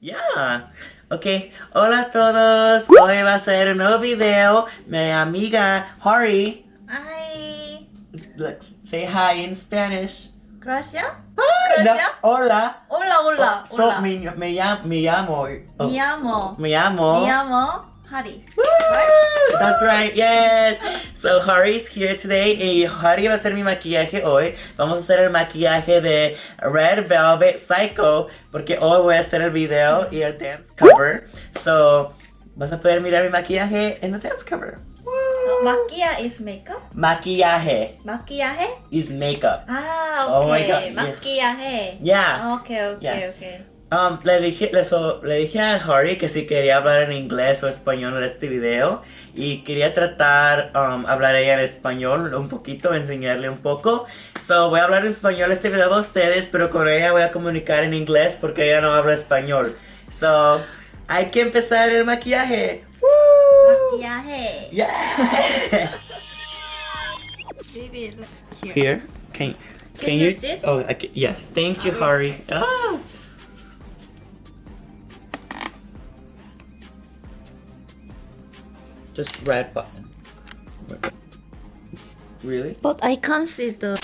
Yeah. Okay. Hola a todos. Hoy va a ser un nuevo video. Mi amiga Hori. Hi. Let's say hi in Spanish. Gracias. No, Gracias. hola. Hola, hola, So hola. me llamo. Mi amo. Me llamo. Mi amo. Hari. Woo! That's right, yes. So Hari's here today y Hari va a hacer mi maquillaje hoy. Vamos a hacer el maquillaje de Red Velvet Psycho porque hoy voy a hacer el video y el dance cover. So vas a poder mirar mi maquillaje en el dance cover. So, maquillaje is makeup. Maquillaje Maquillaje? is makeup. Ah, Oh my okay. God, yeah. Maquillaje. Yeah. Okay. Yeah. Okay. Le dije a Harry que si quería hablar en inglés o español en este video y quería tratar hablar ella en español un poquito, enseñarle un poco. So voy a hablar en español este video a ustedes, pero con ella voy a comunicar en inglés porque ella no habla español. So hay que empezar el maquillaje. ¡Woo! Maquillaje. Yeah. Baby, look Here, can you sit? Oh, yes. Thank you, Harry. Ah. Just red button. Really? But I can't see the.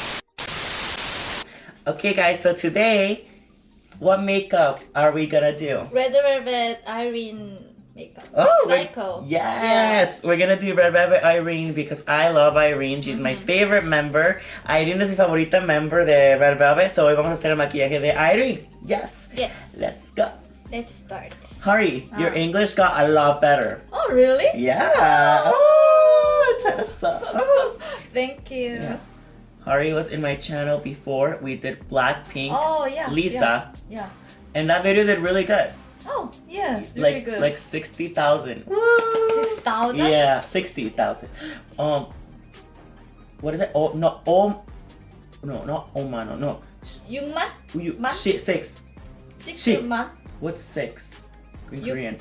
Okay, guys, so today, what makeup are we gonna do? Red Velvet Irene makeup. Oh, Psycho. Yes! We're gonna do Red Velvet Irene because I love Irene. She's my favorite member. Irene es mi favorita member de Red Velvet, so hoy vamos a hacer el maquillaje de Irene. Yes! Yes. Let's go. Let's start. Hurry, your English got a lot better. Oh, really? Yeah! Oh, try to suck. Oh. Thank you. Yeah. Hari was in my channel before. We did Blackpink, Oh, yeah. Lisa, Yeah. and that video did really good. Oh, yes. Really good. Like 60,000. 6,000? Yeah, 60,000. What is it? Oh no, no, not Omano, no. 6만? Man? Shit, six. 6만? What's six? In Yuk. Korean.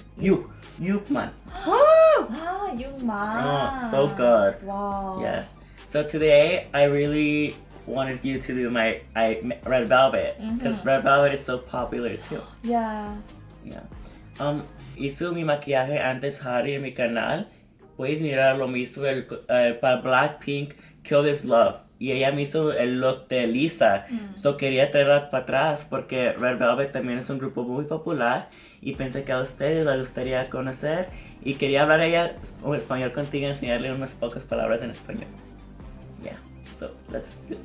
Yukman. Ah, 6만. Oh, so good. Wow. Yes. So today, I really wanted you to do my Red Velvet because Red Velvet is so popular too. Yeah. Yeah. Hizo mi maquillaje antes Harry en mi canal. Puedes mirar lo mismo para Blackpink, Kill This Love. Y ella me hizo el look de Lisa. So quería traerla para atrás porque Red Velvet también es un grupo muy popular. Y pensé que a ustedes les gustaría conocer. Y quería hablar ella en español contigo y enseñarle unas pocas palabras en español. Yeah, so let's do it.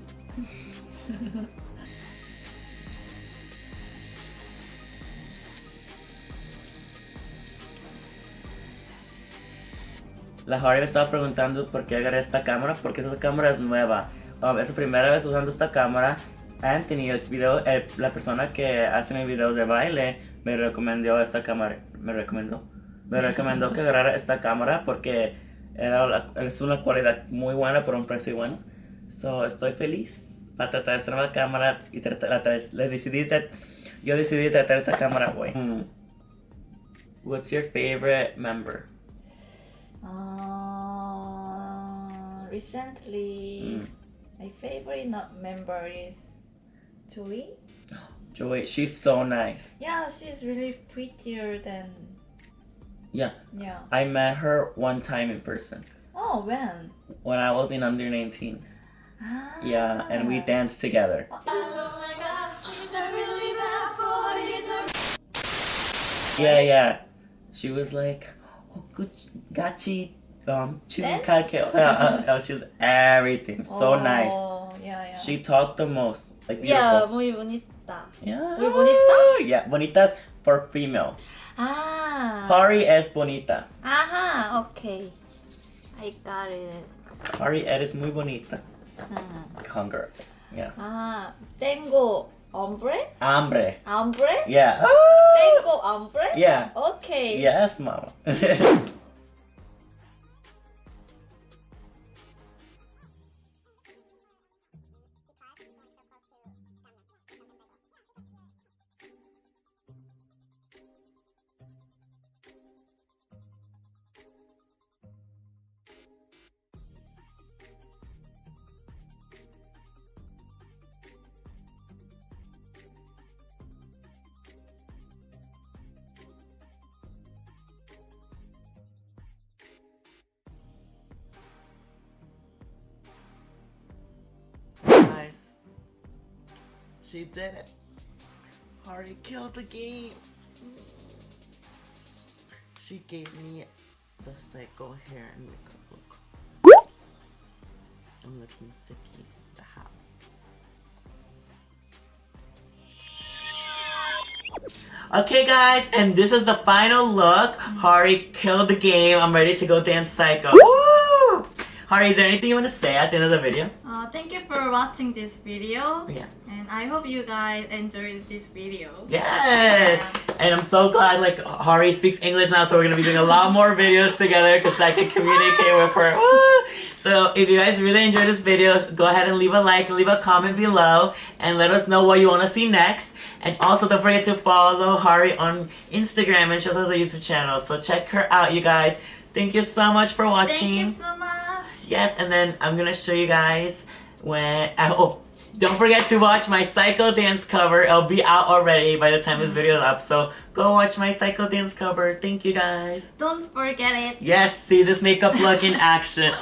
La Harry me estaba preguntando por qué agarré esta cámara, porque esta cámara es nueva. Es la primera vez usando esta cámara. Anthony, la persona que hace mis videos de baile, me recomendó esta cámara. Me recomendó que agarrara esta cámara porque es una cualidad muy buena por un precio bueno. So, estoy feliz para tratar esta nueva cámara y yo decidí tratar esta cámara hoy. What's your favorite member? Recently, my favorite member is Joey. Joy, she's so nice. Yeah, she's really prettier than. Yeah. Yeah. I met her one time in person. Oh, when? When I was in under 19. Ah. Yeah, and we danced together. Yeah. She was like, oh, good, gachi, chukake. She was everything. So nice. Yeah. She talked the most. Like Yeah, beautiful. muy bonita. Yeah. Muy bonita? Yeah, bonitas for female. Ah. Hari es bonita. Aha, okay. I got it. Hari es muy bonita. Hunger. Yeah. Ah, tengo hombre? Hambre. Hambre? Yeah. Tengo hambre? Yeah. Okay. Yes, mama. She did it. Hari killed the game. She gave me the psycho hair and makeup look. I'm looking sicky in the house. Okay guys, and this is the final look. Hari killed the game. I'm ready to go dance psycho. Woo! Hari, is there anything you want to say at the end of the video? Thank you for watching this video. Yeah. And I hope you guys enjoyed this video. Yes! And I'm so glad like Hari speaks English now, so we're gonna be doing a lot more videos together because I can communicate with her. Woo! So if you guys really enjoyed this video, go ahead and leave a like, leave a comment below, and let us know what you want to see next. And also don't forget to follow Hari on Instagram, and she also has a YouTube channel. So check her out, you guys. Thank you so much for watching. Thank you so much. Yes, and then I'm gonna show you guys when don't forget to watch my Psycho Dance cover. It'll be out already by the time this video is up. So go watch my Psycho Dance cover. Thank you guys. Don't forget it. Yes, see this makeup look in action.